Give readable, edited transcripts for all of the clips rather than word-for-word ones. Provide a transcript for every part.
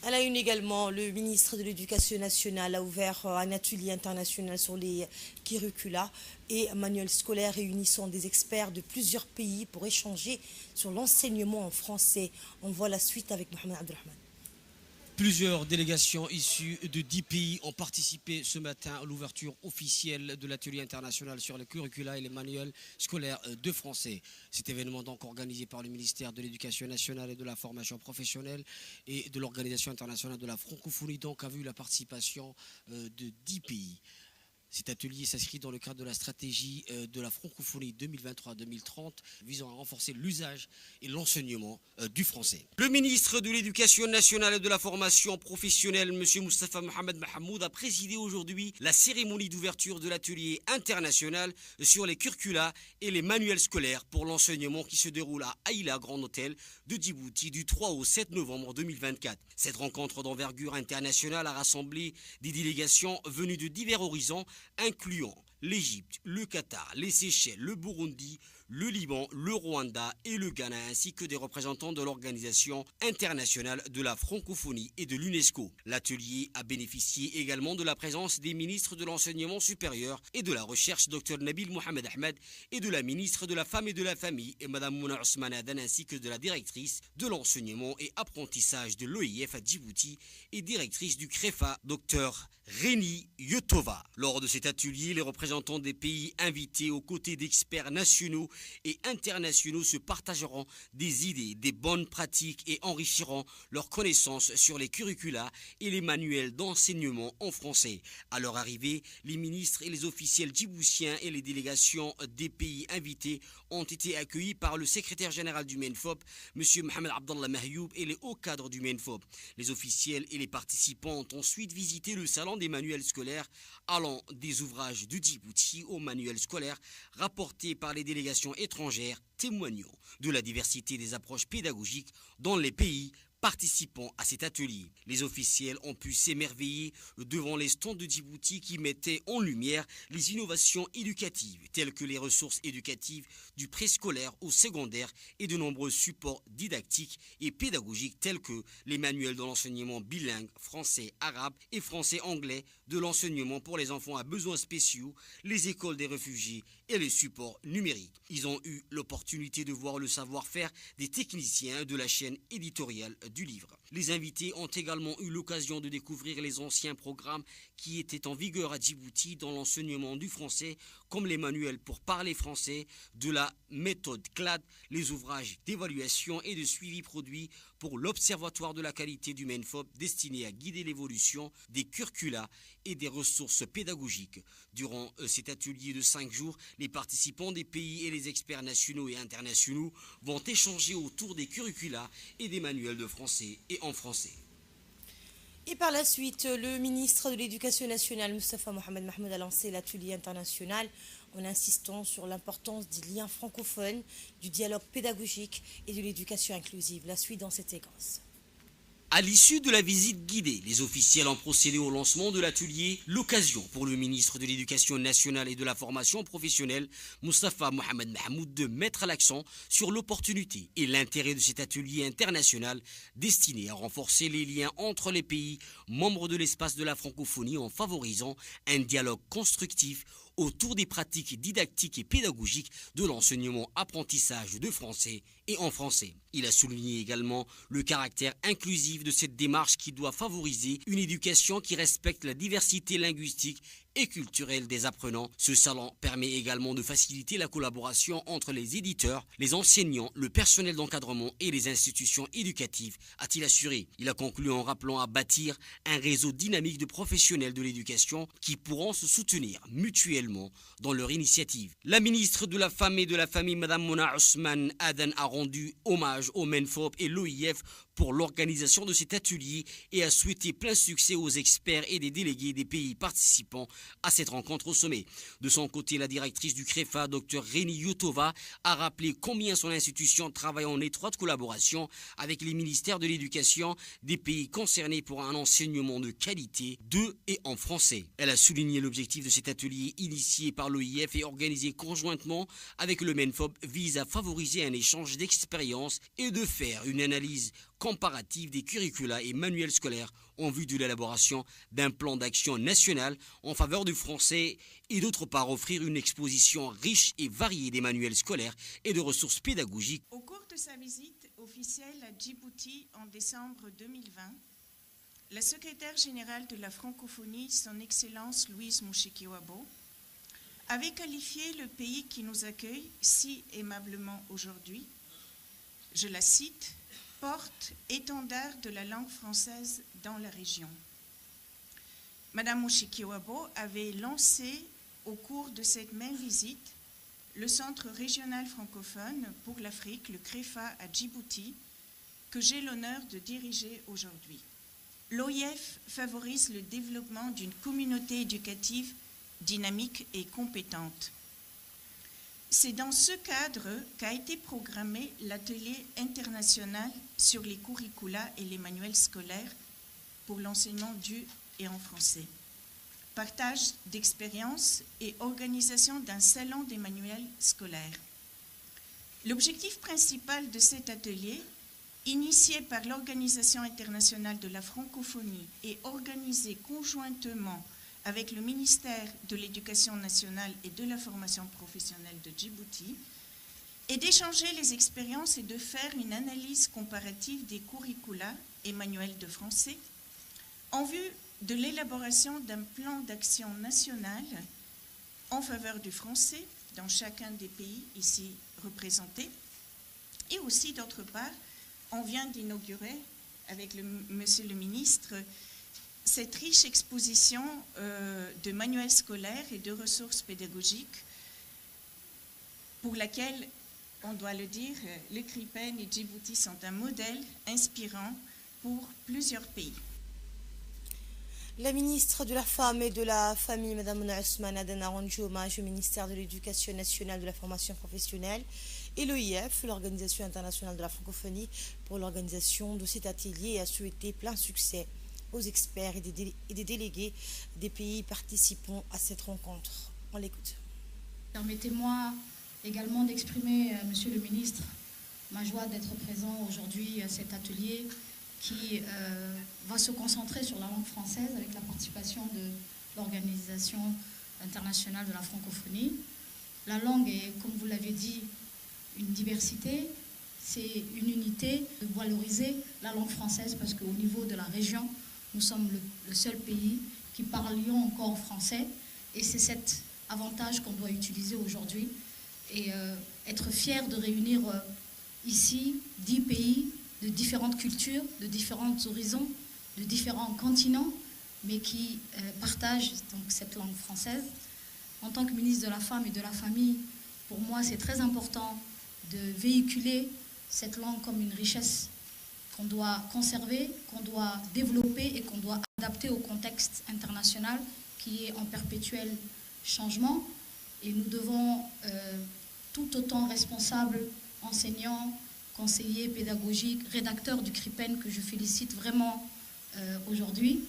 À la une également, le ministre de l'Éducation nationale a ouvert un atelier international sur les curricula et manuels scolaires réunissant des experts de plusieurs pays pour échanger sur l'enseignement en français. On voit la suite avec Mohamed Abdelrahman. Plusieurs délégations issues de 10 pays ont participé ce matin à l'ouverture officielle de l'atelier international sur les curricula et les manuels scolaires de français. Cet événement donc organisé par le ministère de l'Éducation nationale et de la formation professionnelle et de l'Organisation internationale de la francophonie donc a vu la participation de 10 pays. Cet atelier s'inscrit dans le cadre de la stratégie de la francophonie 2023-2030 visant à renforcer l'usage et l'enseignement du français. Le ministre de l'Éducation nationale et de la formation professionnelle, M. Moustapha Mohamed Mahmoud, a présidé aujourd'hui la cérémonie d'ouverture de l'atelier international sur les curricula et les manuels scolaires pour l'enseignement qui se déroule à Aïla, Grand Hôtel de Djibouti du 3 au 7 novembre 2024. Cette rencontre d'envergure internationale a rassemblé des délégations venues de divers horizons incluant l'Égypte, le Qatar, les Seychelles, le Burundi, le Liban, le Rwanda et le Ghana, ainsi que des représentants de l'Organisation internationale de la francophonie et de l'UNESCO. L'atelier a bénéficié également de la présence des ministres de l'enseignement supérieur et de la recherche, Dr Nabil Mohamed Ahmed, et de la ministre de la Femme et de la Famille, et Mme Mouna Ousmane Adan, ainsi que de la directrice de l'enseignement et apprentissage de l'OIF à Djibouti et directrice du CREFA, Dr Réni Yotova. Lors de cet atelier, les représentants des pays invités aux côtés d'experts nationaux et internationaux se partageront des idées, des bonnes pratiques et enrichiront leurs connaissances sur les curricula et les manuels d'enseignement en français. À leur arrivée, les ministres et les officiels djiboutiens et les délégations des pays invités ont été accueillis par le secrétaire général du MENFOP, M. Mohamed Abdallah Mahyoub, et les hauts cadres du MENFOP. Les officiels et les participants ont ensuite visité le salon des manuels scolaires allant des ouvrages de Djibouti aux manuels scolaires rapportés par les délégations étrangères, témoignant de la diversité des approches pédagogiques dans les pays participant à cet atelier. Les officiels ont pu s'émerveiller devant les stands de Djibouti qui mettaient en lumière les innovations éducatives telles que les ressources éducatives du préscolaire au secondaire et de nombreux supports didactiques et pédagogiques tels que les manuels de l'enseignement bilingue français-arabe et français-anglais, de l'enseignement pour les enfants à besoins spéciaux, les écoles des réfugiés et les supports numériques. Ils ont eu l'opportunité de voir le savoir-faire des techniciens de la chaîne éditoriale du livre. Les invités ont également eu l'occasion de découvrir les anciens programmes qui étaient en vigueur à Djibouti dans l'enseignement du français, comme les manuels pour parler français, de la méthode CLAD, les ouvrages d'évaluation et de suivi produits pour l'Observatoire de la qualité du MENFOP destiné à guider l'évolution des curricula et des ressources pédagogiques. Durant cet atelier de 5 jours, les participants des pays et les experts nationaux et internationaux vont échanger autour des curricula et des manuels de français et en français. Et par la suite, le ministre de l'Éducation nationale, Moustapha Mohamed Mahmoud, a lancé l'atelier international en insistant sur l'importance des liens francophones, du dialogue pédagogique et de l'éducation inclusive. La suite dans cette séquence. À l'issue de la visite guidée, les officiels ont procédé au lancement de l'atelier, l'occasion pour le ministre de l'Éducation nationale et de la formation professionnelle, Moustapha Mohamed Mahmoud, de mettre l'accent sur l'opportunité et l'intérêt de cet atelier international destiné à renforcer les liens entre les pays membres de l'espace de la francophonie en favorisant un dialogue constructif autour des pratiques didactiques et pédagogiques de l'enseignement-apprentissage de français et en français. Il a souligné également le caractère inclusif de cette démarche qui doit favoriser une éducation qui respecte la diversité linguistique et culturelle des apprenants. Ce salon permet également de faciliter la collaboration entre les éditeurs, les enseignants, le personnel d'encadrement et les institutions éducatives, a-t-il assuré. Il a conclu en rappelant à bâtir un réseau dynamique de professionnels de l'éducation qui pourront se soutenir mutuellement dans leur initiative. La ministre de la Femme et de la Famille, Mme Mouna Ousmane Adan, a rendu hommage au MENFOP et l'OIF pour l'organisation de cet atelier et a souhaité plein succès aux experts et des délégués des pays participants à cette rencontre au sommet. De son côté, la directrice du CREFA, Dr Réni Yotova, a rappelé combien son institution travaille en étroite collaboration avec les ministères de l'éducation des pays concernés pour un enseignement de qualité de et en français. Elle a souligné l'objectif de cet atelier initié par l'OIF et organisé conjointement avec le MENFOP vise à favoriser un échange d'expériences et de faire une analyse comparative des curricula et manuels scolaires en vue de l'élaboration d'un plan d'action national en faveur du français et d'autre part offrir une exposition riche et variée des manuels scolaires et de ressources pédagogiques. Au cours de sa visite officielle à Djibouti en décembre 2020, la secrétaire générale de la francophonie, son Excellence Louise Mushikiwabo, avait qualifié le pays qui nous accueille si aimablement aujourd'hui, je la cite, « porte-étendard de la langue française dans la région ». Madame Mushikiwabo avait lancé au cours de cette même visite le Centre régional francophone pour l'Afrique, le CREFA à Djibouti, que j'ai l'honneur de diriger aujourd'hui. L'OIF favorise le développement d'une communauté éducative dynamique et compétente. C'est dans ce cadre qu'a été programmé l'atelier international sur les curricula et les manuels scolaires pour l'enseignement du et en français. Partage d'expériences et organisation d'un salon des manuels scolaires. L'objectif principal de cet atelier, initié par l'Organisation internationale de la francophonie et organisé conjointement avec le ministère de l'Éducation nationale et de la formation professionnelle de Djibouti, est d'échanger les expériences et de faire une analyse comparative des curricula et manuels de français en vue de l'élaboration d'un plan d'action national en faveur du français dans chacun des pays ici représentés. Et aussi, d'autre part, on vient d'inaugurer avec monsieur le ministre cette riche exposition de manuels scolaires et de ressources pédagogiques pour laquelle, on doit le dire, le CRIPEN et Djibouti sont un modèle inspirant pour plusieurs pays. La ministre de la Femme et de la Famille, Mme Mouna Ousmane Aden, a rendu hommage au ministère de l'Éducation nationale, de la formation professionnelle et l'OIF, l'Organisation internationale de la francophonie, pour l'organisation de cet atelier et a souhaité plein succès aux experts et des délégués des pays participants à cette rencontre. On l'écoute. Permettez-moi également d'exprimer, Monsieur le ministre, ma joie d'être présent aujourd'hui à cet atelier qui va se concentrer sur la langue française avec la participation de l'Organisation internationale de la francophonie. La langue est, comme vous l'avez dit, une diversité, c'est une unité de valoriser la langue française parce qu'au niveau de la région, nous sommes le seul pays qui parlions encore français et c'est cet avantage qu'on doit utiliser aujourd'hui et être fier de réunir ici 10 pays de différentes cultures, de différents horizons, de différents continents, mais qui partagent donc cette langue française. En tant que ministre de la Femme et de la Famille, pour moi, c'est très important de véhiculer cette langue comme une richesse qu'on doit conserver, qu'on doit développer et qu'on doit adapter au contexte international qui est en perpétuel changement. Et nous devons, tout autant responsables, enseignants, conseillers pédagogiques, rédacteurs du CRIPEN, que je félicite vraiment aujourd'hui,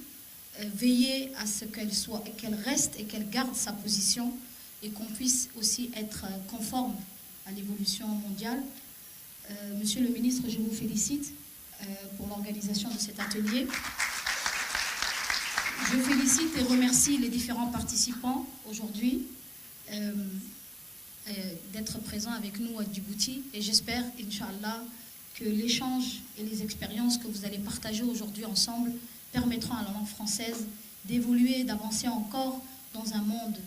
veiller à ce qu'elle reste et qu'elle garde sa position et qu'on puisse aussi être conforme à l'évolution mondiale. Monsieur le ministre, je vous félicite pour l'organisation de cet atelier. Je félicite et remercie les différents participants aujourd'hui d'être présents avec nous à Djibouti et j'espère, Inch'Allah, que l'échange et les expériences que vous allez partager aujourd'hui ensemble permettront à la langue française d'évoluer, d'avancer encore dans un monde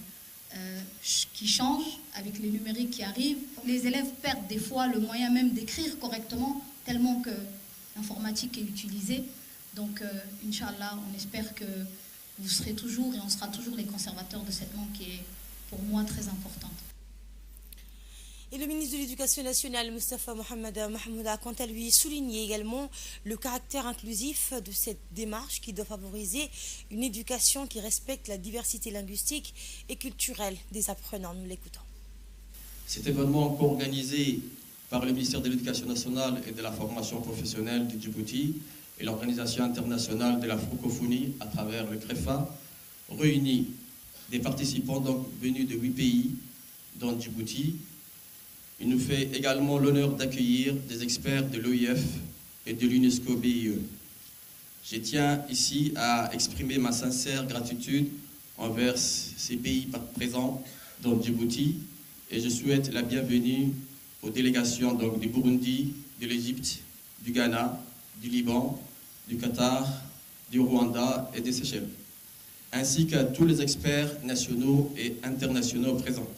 qui change avec les numériques qui arrivent. Les élèves perdent des fois le moyen même d'écrire correctement tellement que l'informatique est utilisée. Donc, Inch'Allah, on espère que vous serez toujours et on sera toujours les conservateurs de cette langue qui est pour moi très importante. Et le ministre de l'Éducation nationale, Moustapha Mohamed Mahmoud, a quant à lui souligné également le caractère inclusif de cette démarche qui doit favoriser une éducation qui respecte la diversité linguistique et culturelle des apprenants. Nous l'écoutons. Cet événement co-organisé par le ministère de l'Éducation nationale et de la formation professionnelle du Djibouti et l'Organisation internationale de la francophonie à travers le CREFA réunit des participants donc venus de 8 pays, dont Djibouti. Il nous fait également l'honneur d'accueillir des experts de l'OIF et de l'UNESCO BIE. Je tiens ici à exprimer ma sincère gratitude envers ces pays présents dans Djibouti et je souhaite la bienvenue aux délégations donc, du Burundi, de l'Égypte, du Ghana, du Liban, du Qatar, du Rwanda et des Seychelles, ainsi qu'à tous les experts nationaux et internationaux présents.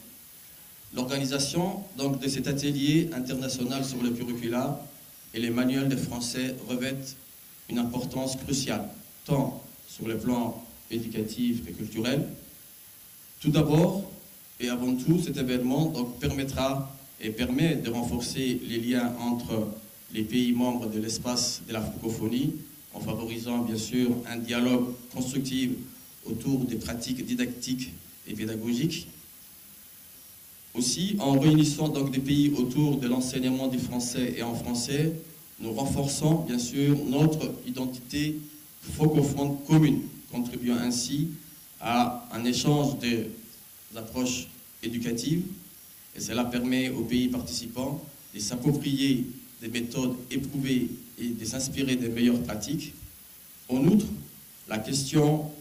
L'organisation donc, de cet atelier international sur le curricula et les manuels de français revêtent une importance cruciale, tant sur le plan éducatif et culturel. Tout d'abord et avant tout, cet événement donc, permettra et permet de renforcer les liens entre les pays membres de l'espace de la francophonie, en favorisant bien sûr un dialogue constructif autour des pratiques didactiques et pédagogiques. Aussi, en réunissant donc des pays autour de l'enseignement du français et en français, nous renforçons bien sûr notre identité francophone commune, contribuant ainsi à un échange des approches éducatives et cela permet aux pays participants de s'approprier des méthodes éprouvées et de s'inspirer des meilleures pratiques. En outre, la question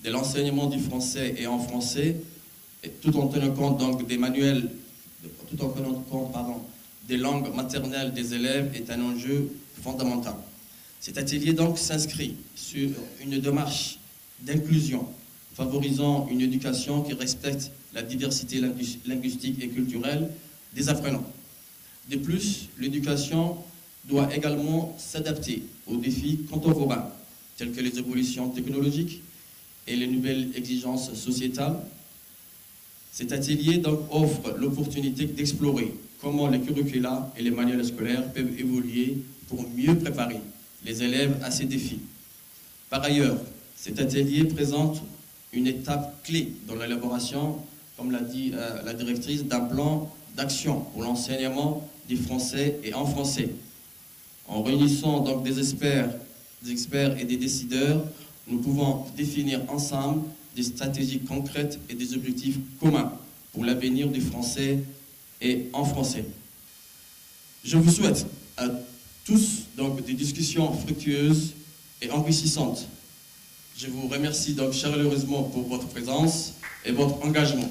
de l'enseignement du français et en français, tout en tenant compte donc des manuels, tout en tenant compte des langues maternelles des élèves, est un enjeu fondamental. Cet atelier donc s'inscrit sur une démarche d'inclusion, favorisant une éducation qui respecte la diversité linguistique et culturelle des apprenants. De plus, l'éducation doit également s'adapter aux défis contemporains, tels que les évolutions technologiques et les nouvelles exigences sociétales. Cet atelier donc offre l'opportunité d'explorer comment les curricula et les manuels scolaires peuvent évoluer pour mieux préparer les élèves à ces défis. Par ailleurs, cet atelier présente une étape clé dans l'élaboration, comme l'a dit la directrice, d'un plan d'action pour l'enseignement du français et en français. En réunissant donc des experts et des décideurs, nous pouvons définir ensemble des stratégies concrètes et des objectifs communs pour l'avenir du français et en français. Je vous souhaite à tous donc des discussions fructueuses et enrichissantes. Je vous remercie donc chaleureusement pour votre présence et votre engagement.